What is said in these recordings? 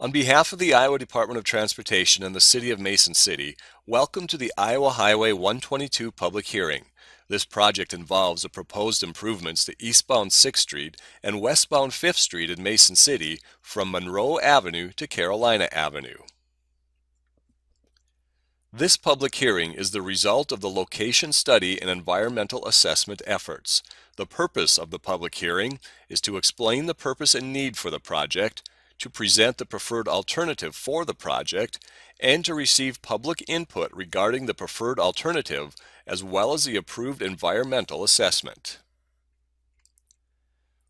On behalf of the Iowa Department of Transportation and the City of Mason City, welcome to the Iowa Highway 122 public hearing. This project involves the proposed improvements to eastbound 6th Street and westbound 5th Street in Mason City from Monroe Avenue to Carolina Avenue. This public hearing is the result of the location study and environmental assessment efforts. The purpose of the public hearing is to explain the purpose and need for the project, to present the preferred alternative for the project, and to receive public input regarding the preferred alternative as well as the approved environmental assessment.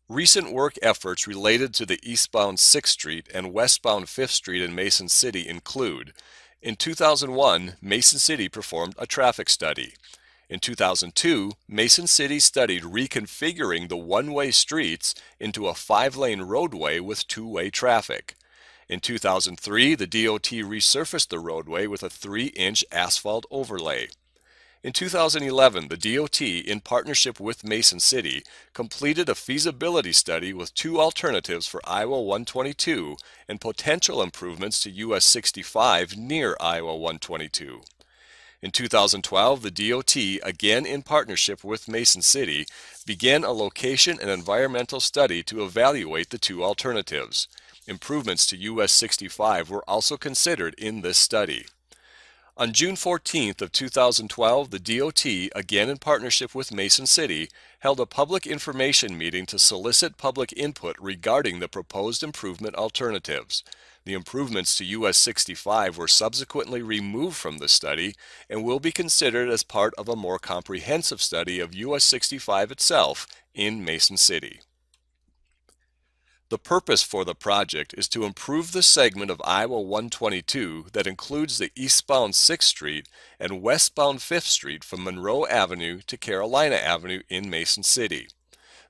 Recent work efforts related to the eastbound 6th Street and westbound 5th Street in Mason City include: in 2001, Mason City performed a traffic study. In 2002, Mason City studied reconfiguring the one-way streets into a 5-lane roadway with two-way traffic. In 2003, the DOT resurfaced the roadway with a 3-inch asphalt overlay. In 2011, the DOT, in partnership with Mason City, completed a feasibility study with two alternatives for Iowa 122 and potential improvements to US 65 near Iowa 122. In 2012, the DOT, again in partnership with Mason City, began a location and environmental study to evaluate the two alternatives. Improvements to US 65 were also considered in this study. On June 14th of 2012, the DOT, again in partnership with Mason City, held a public information meeting to solicit public input regarding the proposed improvement alternatives. The improvements to US 65 were subsequently removed from the study and will be considered as part of a more comprehensive study of US 65 itself in Mason City. The purpose for the project is to improve the segment of Iowa 122 that includes the eastbound 6th Street and westbound 5th Street from Monroe Avenue to Carolina Avenue in Mason City.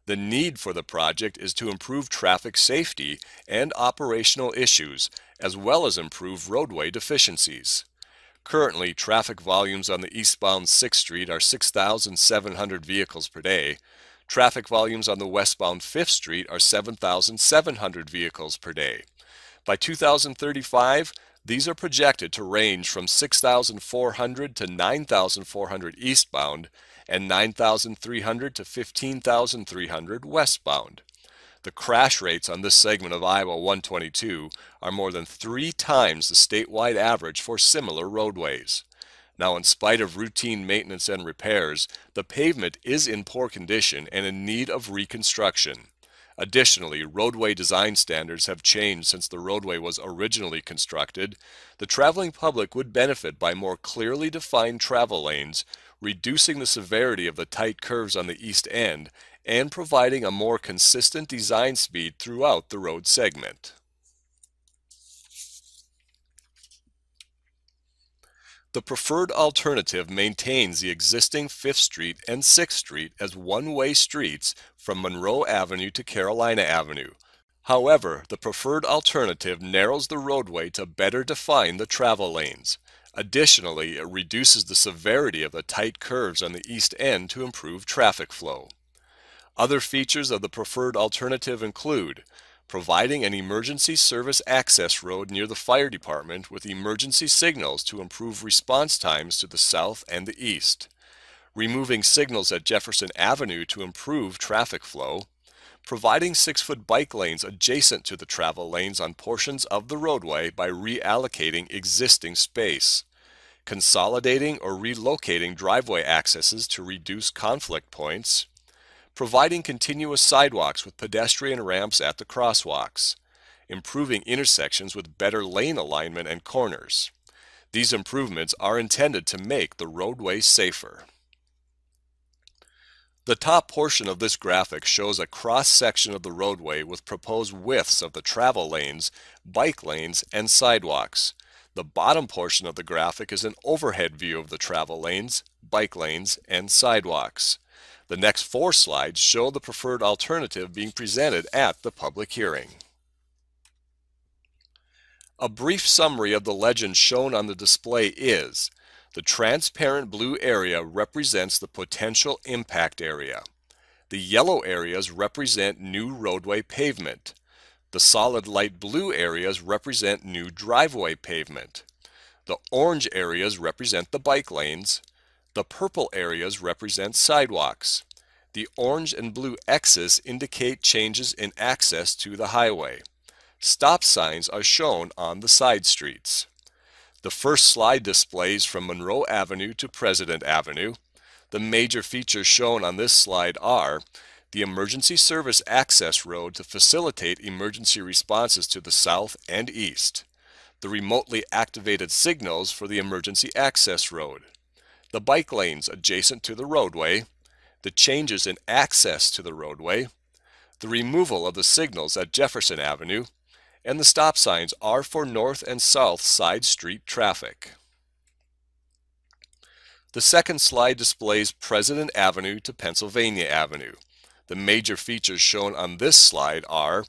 The need for the project is to improve traffic safety and operational issues, as well as improve roadway deficiencies. Currently, traffic volumes on the eastbound 6th Street are 6,700 vehicles per day. Traffic volumes on the westbound 5th Street are 7,700 vehicles per day. By 2035, these are projected to range from 6,400 to 9,400 eastbound and 9,300 to 15,300 westbound. The crash rates on this segment of Iowa 122 are more than 3 times the statewide average for similar roadways. Now, in spite of routine maintenance and repairs, the pavement is in poor condition and in need of reconstruction. Additionally, roadway design standards have changed since the roadway was originally constructed. The traveling public would benefit by more clearly defined travel lanes, reducing the severity of the tight curves on the east end, and providing a more consistent design speed throughout the road segment. The preferred alternative maintains the existing 5th Street and 6th Street as one-way streets from Monroe Avenue to Carolina Avenue. However, the preferred alternative narrows the roadway to better define the travel lanes. Additionally, it reduces the severity of the tight curves on the east end to improve traffic flow. Other features of the preferred alternative include providing an emergency service access road near the fire department with emergency signals to improve response times to the south and the east, removing signals at Jefferson Avenue to improve traffic flow, providing 6-foot bike lanes adjacent to the travel lanes on portions of the roadway by reallocating existing space, consolidating or relocating driveway accesses to reduce conflict points, providing continuous sidewalks with pedestrian ramps at the crosswalks, improving intersections with better lane alignment and corners. These improvements are intended to make the roadway safer. The top portion of this graphic shows a cross-section of the roadway with proposed widths of the travel lanes, bike lanes, and sidewalks. The bottom portion of the graphic is an overhead view of the travel lanes, bike lanes, and sidewalks. The next 4 slides show the preferred alternative being presented at the public hearing. A brief summary of the legend shown on the display is: the transparent blue area represents the potential impact area. The yellow areas represent new roadway pavement. The solid light blue areas represent new driveway pavement. The orange areas represent the bike lanes. The purple areas represent sidewalks. The orange and blue X's indicate changes in access to the highway. Stop signs are shown on the side streets. The first slide displays from Monroe Avenue to President Avenue. The major features shown on this slide are the emergency service access road to facilitate emergency responses to the south and east, the remotely activated signals for the emergency access road, the bike lanes adjacent to the roadway, the changes in access to the roadway, the removal of the signals at Jefferson Avenue, and the stop signs are for north and south side street traffic. The second slide displays President Avenue to Pennsylvania Avenue. The major features shown on this slide are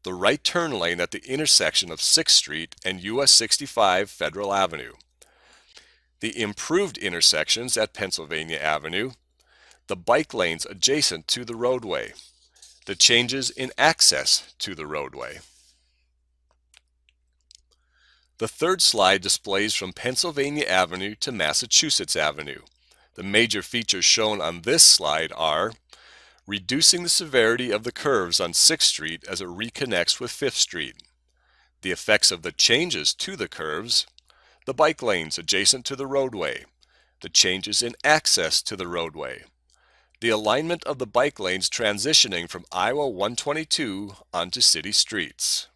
the right turn lane at the intersection of 6th Street and US 65 Federal Avenue, the improved intersections at Pennsylvania Avenue, the bike lanes adjacent to the roadway, the changes in access to the roadway. The third slide displays from Pennsylvania Avenue to Massachusetts Avenue. The major features shown on this slide are reducing the severity of the curves on 6th Street as it reconnects with 5th Street, the effects of the changes to the curves, the bike lanes adjacent to the roadway, the changes in access to the roadway, the alignment of the bike lanes transitioning from Iowa 122 onto city streets.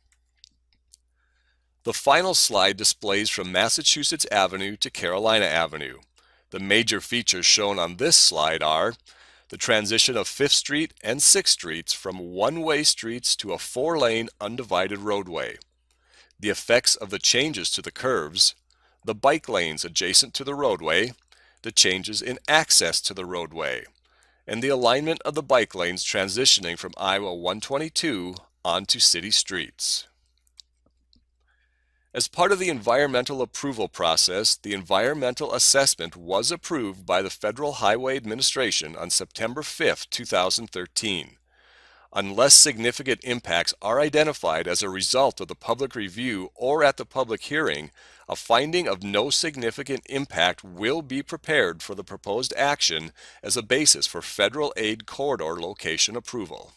The final slide displays from Massachusetts Avenue to Carolina Avenue. The major features shown on this slide are the transition of 5th Street and 6th Streets from one-way streets to a 4-lane undivided roadway, the effects of the changes to the curves, the bike lanes adjacent to the roadway, the changes in access to the roadway, and the alignment of the bike lanes transitioning from Iowa 122 onto city streets. As part of the environmental approval process, the environmental assessment was approved by the Federal Highway Administration on September 5, 2013. Unless significant impacts are identified as a result of the public review or at the public hearing, a finding of no significant impact will be prepared for the proposed action as a basis for federal aid corridor location approval.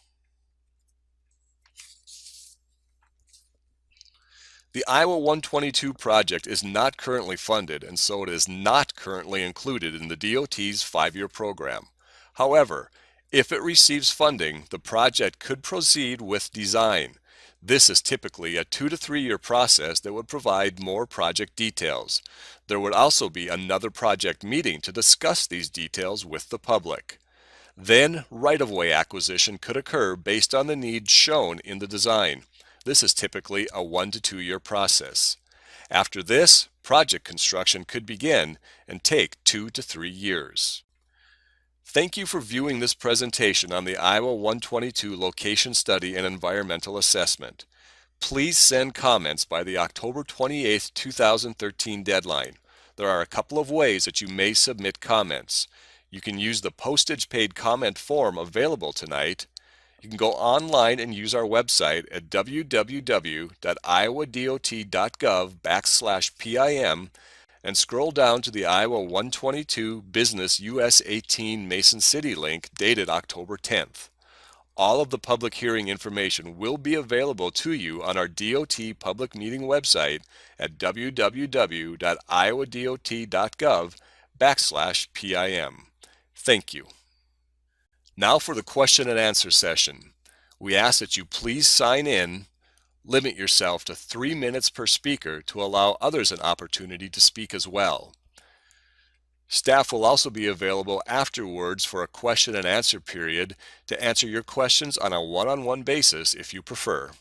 The Iowa 122 project is not currently funded, and so it is not currently included in the DOT's 5-year program. However, if it receives funding, the project could proceed with design. This is typically a 2 to 3 year process that would provide more project details. There would also be another project meeting to discuss these details with the public. Then, right-of-way acquisition could occur based on the needs shown in the design. This is typically a 1 to 2 year process. After this, project construction could begin and take 2 to 3 years. Thank you for viewing this presentation on the Iowa 122 Location Study and Environmental Assessment. Please send comments by the October 28, 2013 deadline. There are a couple of ways that you may submit comments. You can use the postage-paid comment form available tonight. You can go online and use our website at www.iowadot.gov/PIM and scroll down to the Iowa 122 Business US 18 Mason City link dated October 10th. All of the public hearing information will be available to you on our DOT public meeting website at www.iowadot.gov/PIM. Thank you. Now for the question and answer session. We ask that you please sign in, limit yourself to 3 minutes per speaker to allow others an opportunity to speak as well. Staff will also be available afterwards for a question and answer period to answer your questions on a one-on-one basis if you prefer.